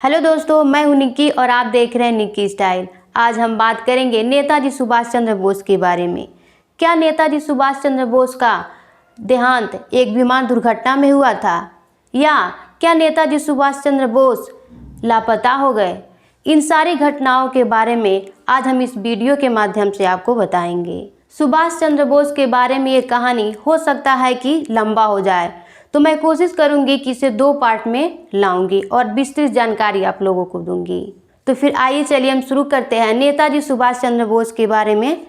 Hello दोस्तों, मैं हूं निक्की और आप देख रहे हैं निक्की स्टाइल। आज हम बात करेंगे नेताजी सुभाष चंद्र बोस के बारे में। क्या नेताजी सुभाष चंद्र बोस का देहांत एक विमान दुर्घटना में हुआ था, या क्या नेताजी सुभाष चंद्र बोस लापता हो गए? इन सारी घटनाओं के बारे में आज हम इस वीडियो के माध्यम से आपको बताएंगे। सुभाष चंद्र बोस के बारे में ये कहानी हो सकता है कि लंबा हो जाए, तो मैं कोशिश करूंगी कि इसे 2 पार्ट में लाऊंगी और विस्तृत जानकारी आप लोगों को दूंगी। तो फिर आइए चलिए हम शुरू करते हैं नेताजी सुभाष चंद्र बोस के बारे में।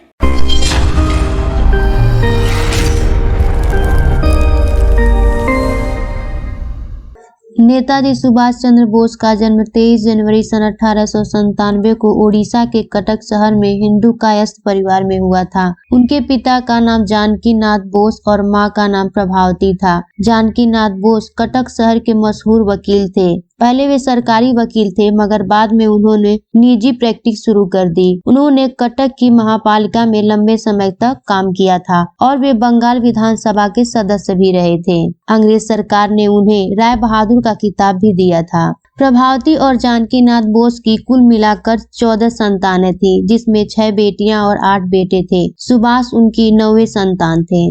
नेताजी सुभाष चंद्र बोस का जन्म 23 जनवरी सन 1897 को ओडिशा के कटक शहर में हिंदू कायस्थ परिवार में हुआ था। उनके पिता का नाम जानकी नाथ बोस और मां का नाम प्रभावती था। जानकी नाथ बोस कटक शहर के मशहूर वकील थे। पहले वे सरकारी वकील थे, मगर बाद में उन्होंने निजी प्रैक्टिस शुरू कर दी। उन्होंने कटक की महापालिका में लंबे समय तक काम किया था और वे बंगाल विधानसभा के सदस्य भी रहे थे। अंग्रेज सरकार ने उन्हें राय बहादुर का खिताब भी दिया था। प्रभावती और जानकी नाथ बोस की कुल मिलाकर 14 संतानें थी, जिसमें 6 बेटियां और 8 बेटे थे। सुभाष उनकी 9वीं संतान थे।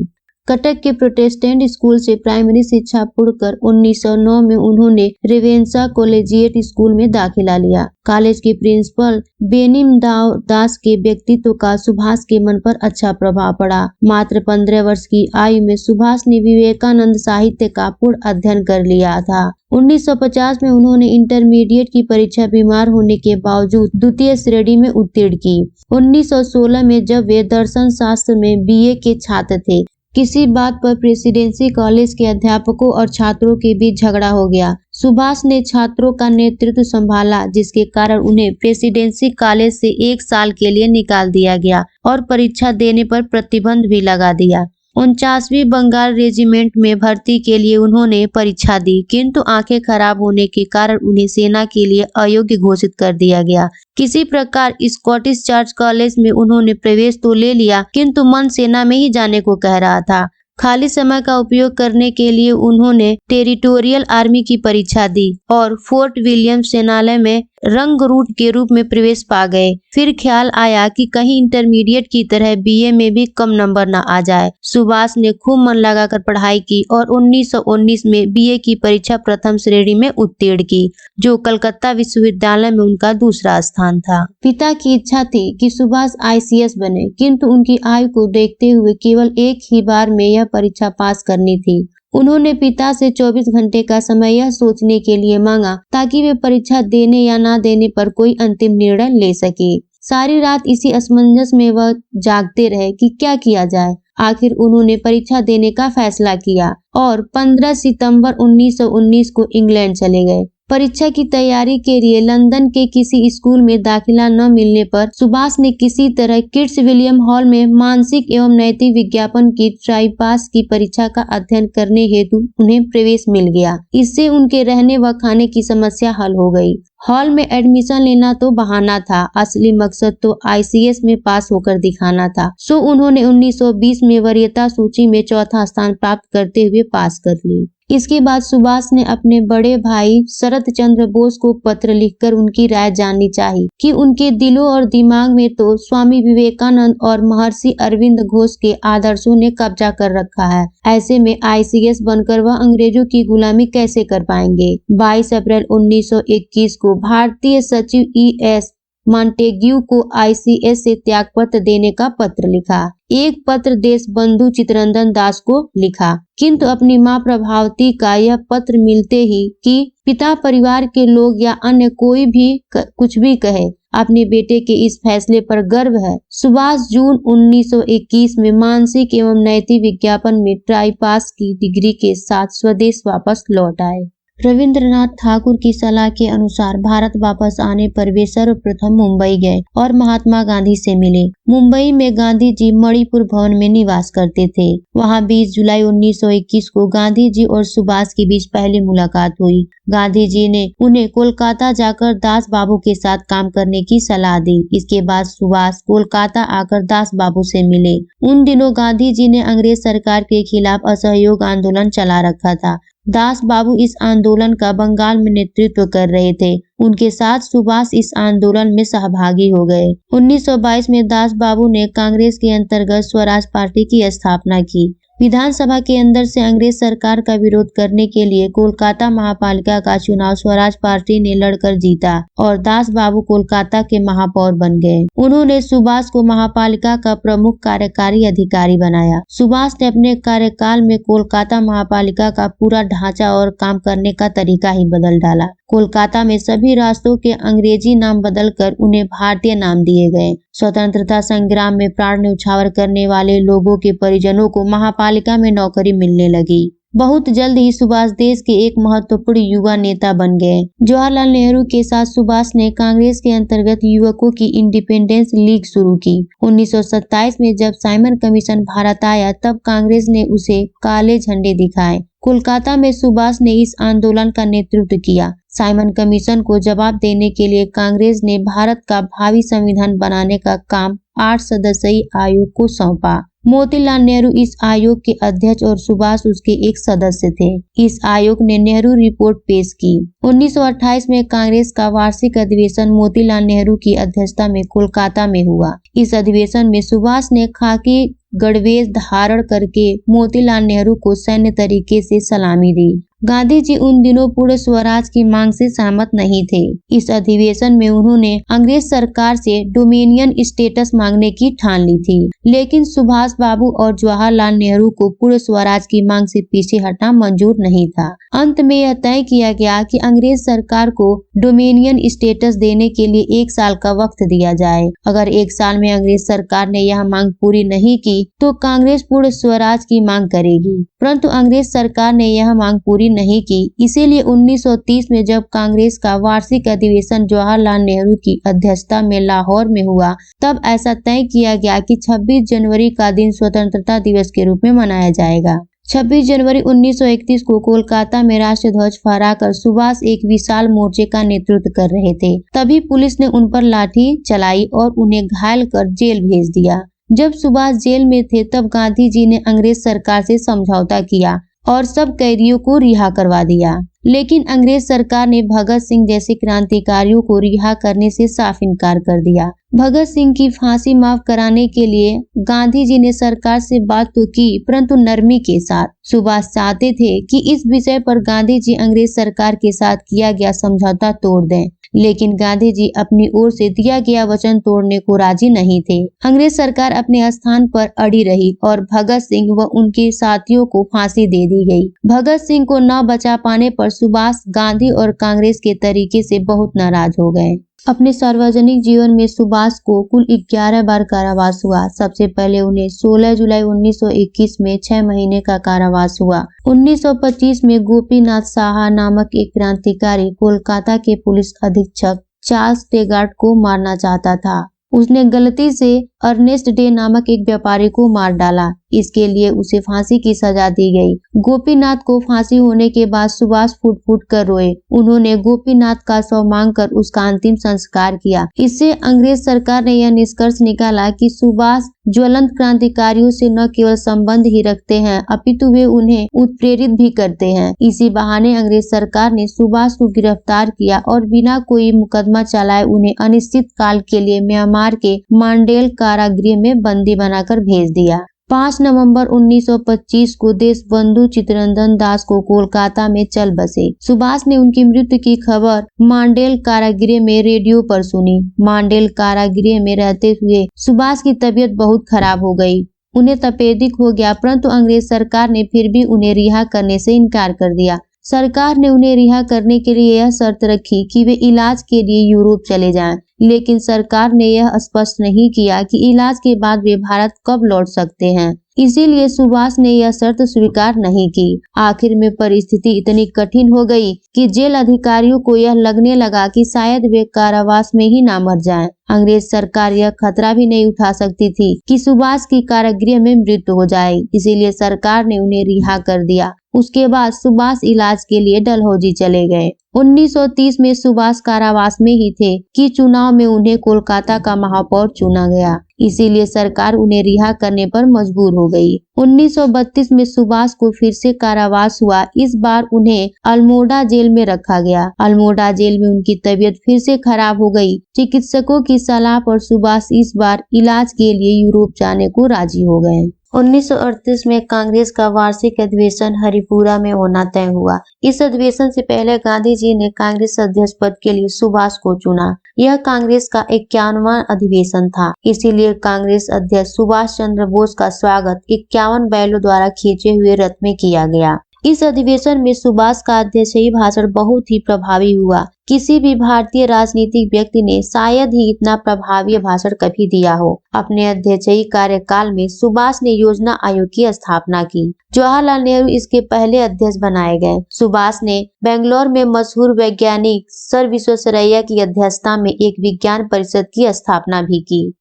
कटक के प्रोटेस्टेंट स्कूल से प्राइमरी शिक्षा पूर्ण कर 1909 में उन्होंने रेवेन्सा कॉलेजिएट स्कूल में दाखिला लिया। कॉलेज के प्रिंसिपल बेनिमदाव दास के व्यक्तित्व का सुभाष के मन पर अच्छा प्रभाव पड़ा। मात्र 15 वर्ष की आयु में सुभाष ने विवेकानंद साहित्य का पूर्ण अध्ययन कर लिया था। 1950 में उन्होंने इंटरमीडिएट की परीक्षा बीमार होने के बावजूद द्वितीय श्रेणी में उत्तीर्ण की। 1916 में जब वे दर्शन शास्त्र में बीए के छात्र थे, किसी बात पर प्रेसिडेंसी कॉलेज के अध्यापकों और छात्रों के बीच झगड़ा हो गया। सुभाष ने छात्रों का नेतृत्व संभाला, जिसके कारण उन्हें प्रेसिडेंसी कॉलेज से 1 साल के लिए निकाल दिया गया और परीक्षा देने पर प्रतिबंध भी लगा दिया। 49वीं बंगाल रेजिमेंट में भर्ती के लिए उन्होंने परीक्षा दी, किंतु आंखें खराब होने के कारण उन्हें सेना के लिए अयोग्य घोषित कर दिया गया। किसी प्रकार स्कॉटिश चर्च कॉलेज में उन्होंने प्रवेश तो ले लिया, किंतु मन सेना में ही जाने को कह रहा था। खाली समय का उपयोग करने के लिए उन्होंने टेरिटोरियल आर्मी की परीक्षा दी और फोर्ट विलियम सेनालय में रंगरूट के रूप में प्रवेश पा गए। फिर ख्याल आया कि कहीं इंटरमीडिएट की तरह बीए में भी कम नंबर न आ जाए। सुभाष ने खूब मन लगाकर पढ़ाई की और 1919 में बीए की परीक्षा प्रथम श्रेणी में उत्तीर्ण की, जो कलकत्ता विश्वविद्यालय में उनका दूसरा स्थान था। पिता की इच्छा थी कि सुभाष आईसीएस बने, किंतु उनकी आयु को देखते हुए केवल एक ही बार में यह परीक्षा पास करनी थी। उन्होंने पिता से 24 घंटे का समय यह सोचने के लिए मांगा ताकि वे परीक्षा देने या ना देने पर कोई अंतिम निर्णय ले सके। सारी रात इसी असमंजस में वह जागते रहे कि क्या किया जाए। आखिर उन्होंने परीक्षा देने का फैसला किया और 15 सितंबर 1919 को इंग्लैंड चले गए। परीक्षा की तैयारी के लिए लंदन के किसी स्कूल में दाखिला न मिलने पर सुभाष ने किसी तरह किड्स विलियम हॉल में मानसिक एवं नैतिक विज्ञापन की ट्राइपास की परीक्षा का अध्ययन करने हेतु उन्हें प्रवेश मिल गया। इससे उनके रहने व खाने की समस्या हल हो गई। हॉल में एडमिशन लेना तो बहाना था, असली मकसद तो आईसीएस में पास होकर दिखाना था। सो उन्होंने 1920 में वरीयता सूची में 4था स्थान प्राप्त करते हुए पास कर ली। इसके बाद सुभाष ने अपने बड़े भाई शरत चंद्र बोस को पत्र लिखकर उनकी राय जाननी चाहिए कि उनके दिलों और दिमाग में तो स्वामी विवेकानंद और महर्षि अरविंद घोष के आदर्शों ने कब्जा कर रखा है। ऐसे में आईसीएस बनकर वह अंग्रेजों की गुलामी कैसे कर पाएंगे। 22 अप्रैल 1921 को भारतीय सचिव ES मॉन्टेग्यू को आईसीएस से त्यागपत्र देने का पत्र लिखा। एक पत्र देश बंधु चित्तरंजन दास को लिखा, किंतु अपनी मां प्रभावती का यह पत्र मिलते ही कि पिता, परिवार के लोग या अन्य कोई भी कुछ भी कहे, अपने बेटे के इस फैसले पर गर्व है। सुभाष जून 1921 में मानसिक एवं नैतिक विज्ञापन में ट्राई पास की डिग्री के साथ स्वदेश वापस लौट आए। रविंद्रनाथ ठाकुर की सलाह के अनुसार भारत वापस आने पर वे सर्वप्रथम मुंबई गए और महात्मा गांधी से मिले। मुंबई में गांधी जी मणिपुर भवन में निवास करते थे। वहां 20 जुलाई 1921 को गांधी जी और सुभाष के बीच पहली मुलाकात हुई। गांधी जी ने उन्हें कोलकाता जाकर दास बाबू के साथ काम करने की सलाह दी। इसके बाद सुभाष कोलकाता आकर दास बाबू से मिले। उन दिनों गांधी जी ने अंग्रेज सरकार के खिलाफ असहयोग आंदोलन चला रखा था। दास बाबू इस आंदोलन का बंगाल में नेतृत्व कर रहे थे। उनके साथ सुभाष इस आंदोलन में सहभागी हो गए। 1922 में दास बाबू ने कांग्रेस के अंतर्गत स्वराज पार्टी की स्थापना की। विधानसभा के अंदर से अंग्रेज सरकार का विरोध करने के लिए कोलकाता महापालिका का चुनाव स्वराज पार्टी ने लड़कर जीता और दास बाबू कोलकाता के महापौर बन गए। उन्होंने सुभाष को महापालिका का प्रमुख कार्यकारी अधिकारी बनाया। सुभाष ने अपने कार्यकाल में कोलकाता महापालिका का पूरा ढांचा और काम करने का तरीका ही बदल डाला। कोलकाता में सभी रास्तों के अंग्रेजी नाम बदलकर उन्हें भारतीय नाम दिए गए। स्वतंत्रता संग्राम में प्राण न्यौछावर करने वाले लोगों के परिजनों को महापालिका में नौकरी मिलने लगी। बहुत जल्द ही सुभाष देश के एक महत्वपूर्ण युवा नेता बन गए। जवाहरलाल नेहरू के साथ सुभाष ने कांग्रेस के अंतर्गत युवकों की इंडिपेंडेंस लीग शुरू की। 1927 में जब साइमन कमीशन भारत आया तब कांग्रेस ने उसे काले झंडे दिखाए। कोलकाता में सुभाष ने इस आंदोलन का नेतृत्व किया। साइमन कमीशन को जवाब देने के लिए कांग्रेस ने भारत का भावी संविधान बनाने का काम 8 सदस्यीय आयोग को सौंपा। मोतीलाल नेहरू इस आयोग के अध्यक्ष और सुभाष उसके एक सदस्य थे। इस आयोग ने नेहरू रिपोर्ट पेश की। 1928 में कांग्रेस का वार्षिक अधिवेशन मोतीलाल नेहरू की अध्यक्षता में कोलकाता में हुआ। इस अधिवेशन में सुभाष ने खाकी गणवेश धारण करके मोतीलाल नेहरू को सैन्य तरीके से सलामी दी। गांधी जी उन दिनों पूर्ण स्वराज की मांग से सहमत नहीं थे। इस अधिवेशन में उन्होंने अंग्रेज सरकार से डोमिनियन स्टेटस मांगने की ठान ली थी, लेकिन सुभाष बाबू और जवाहरलाल नेहरू को पूर्ण स्वराज की मांग से पीछे हटना मंजूर नहीं था। अंत में यह तय किया गया कि अंग्रेज सरकार को डोमिनियन स्टेटस देने के लिए 1 साल का वक्त दिया जाए। अगर 1 साल में अंग्रेज सरकार ने यह मांग पूरी नहीं की तो कांग्रेस पूर्ण स्वराज की मांग करेगी, परंतु अंग्रेज सरकार ने यह मांग पूरी नहीं की। इसीलिए 1930 में जब कांग्रेस का वार्षिक अधिवेशन जवाहरलाल नेहरू की अध्यक्षता में लाहौर में हुआ तब ऐसा तय किया गया कि 26 जनवरी का दिन स्वतंत्रता दिवस के रूप में मनाया जाएगा। 26 जनवरी 1931 को कोलकाता में राष्ट्रीय ध्वज फहराकर सुभाष एक विशाल मोर्चे का नेतृत्व कर रहे थे। तभी पुलिस ने उन पर लाठी चलाई और उन्हें घायल कर जेल भेज दिया। जब सुभाष जेल में थे तब गांधी जी ने अंग्रेज सरकार से समझौता किया और सब कैदियों को रिहा करवा दिया, लेकिन अंग्रेज सरकार ने भगत सिंह जैसे क्रांतिकारियों को रिहा करने से साफ इनकार कर दिया। भगत सिंह की फांसी माफ कराने के लिए गांधी जी ने सरकार से बात तो की, परंतु नरमी के साथ। सुभाष चाहते थे कि इस विषय पर गांधी जी अंग्रेज सरकार के साथ किया गया समझौता तोड़ दें, लेकिन गांधी जी अपनी ओर से दिया गया वचन तोड़ने को राजी नहीं थे। अंग्रेज सरकार अपने स्थान पर अड़ी रही और भगत सिंह व उनके साथियों को फांसी दे दी गई। भगत सिंह को न बचा पाने पर सुभाष गांधी और कांग्रेस के तरीके से बहुत नाराज हो गए। अपने सार्वजनिक जीवन में सुभाष को कुल 11 बार कारावास हुआ। सबसे पहले उन्हें 16 जुलाई 1921 में 6 महीने का कारावास हुआ। 1925 में गोपीनाथ साहा नामक एक क्रांतिकारी कोलकाता के पुलिस अधीक्षक चार्ल्स टेगार्ट को मारना चाहता था। उसने गलती से अर्नेस्ट डे नामक एक व्यापारी को मार डाला। इसके लिए उसे फांसी की सजा दी गई। गोपीनाथ को फांसी होने के बाद सुभाष फुट फुट कर रोए। उन्होंने गोपीनाथ का शव मांगकर उसका अंतिम संस्कार किया। इससे अंग्रेज सरकार ने यह निष्कर्ष निकाला कि सुभाष ज्वलंत क्रांतिकारियों से न केवल संबंध ही रखते हैं अपितु वे उन्हें उत्प्रेरित भी करते हैं। इसी बहाने अंग्रेज सरकार ने सुभाष को गिरफ्तार किया और बिना कोई मुकदमा चलाए उन्हें अनिश्चित काल के लिए म्यांमार के मांडेल कारागृह में बंदी बनाकर भेज दिया। 5 नवंबर 1925 को देशबंधु चित्तरंजन दास को कोलकाता में चल बसे। सुभाष ने उनकी मृत्यु की खबर मांडेल कारागृह में रेडियो पर सुनी। मांडेल कारागृह में रहते हुए सुभाष की तबीयत बहुत खराब हो गई। उन्हें तपेदिक हो गया, परंतु अंग्रेज सरकार ने फिर भी उन्हें रिहा करने से इनकार कर दिया। सरकार ने उन्हें रिहा करने के लिए यह शर्त रखी कि वे इलाज के लिए यूरोप चले जाएं, लेकिन सरकार ने यह स्पष्ट नहीं किया कि इलाज के बाद वे भारत कब लौट सकते हैं। इसीलिए सुभाष ने यह शर्त स्वीकार नहीं की। आखिर में परिस्थिति इतनी कठिन हो गई कि जेल अधिकारियों को यह लगने लगा कि शायद वे कारावास में ही ना मर जाएं। अंग्रेज सरकार यह खतरा भी नहीं उठा सकती थी कि सुभाष की कारागृह में मृत्यु हो जाए, इसीलिए सरकार ने उन्हें रिहा कर दिया। उसके बाद सुभाष इलाज के लिए डलहौजी चले गए। 1930 में सुभाष कारावास में ही थे कि चुनाव में उन्हें कोलकाता का महापौर चुना गया। इसीलिए सरकार उन्हें रिहा करने पर मजबूर हो गई। 1932 में सुभाष को फिर से कारावास हुआ। इस बार उन्हें अल्मोड़ा जेल में रखा गया। अल्मोड़ा जेल में उनकी तबीयत फिर से खराब हो गई। चिकित्सकों की सलाह पर सुभाष इस बार इलाज के लिए यूरोप जाने को राजी हो गए। 1938 में कांग्रेस का वार्षिक अधिवेशन हरिपुरा में होना तय हुआ। इस अधिवेशन से पहले गांधी जी ने कांग्रेस अध्यक्ष पद के लिए सुभाष को चुना। यह कांग्रेस का 51वां अधिवेशन था, इसीलिए कांग्रेस अध्यक्ष सुभाष चंद्र बोस का स्वागत 51 बैलों द्वारा खींचे हुए रथ में किया गया। इस अधिवेशन में सुभाष का अध्यक्षीय भाषण बहुत ही प्रभावी हुआ। किसी भी भारतीय राजनीतिक व्यक्ति ने शायद ही इतना प्रभावी भाषण कभी दिया हो। अपने अध्यक्षीय कार्यकाल में सुभाष ने योजना आयोग की स्थापना की। जवाहरलाल नेहरू इसके पहले अध्यक्ष बनाए गए। सुभाष ने बेंगलोर में मशहूर वैज्ञानिक सर विश्वेश्वरैया की अध्यक्षता में एक विज्ञान परिषद की स्थापना भी की।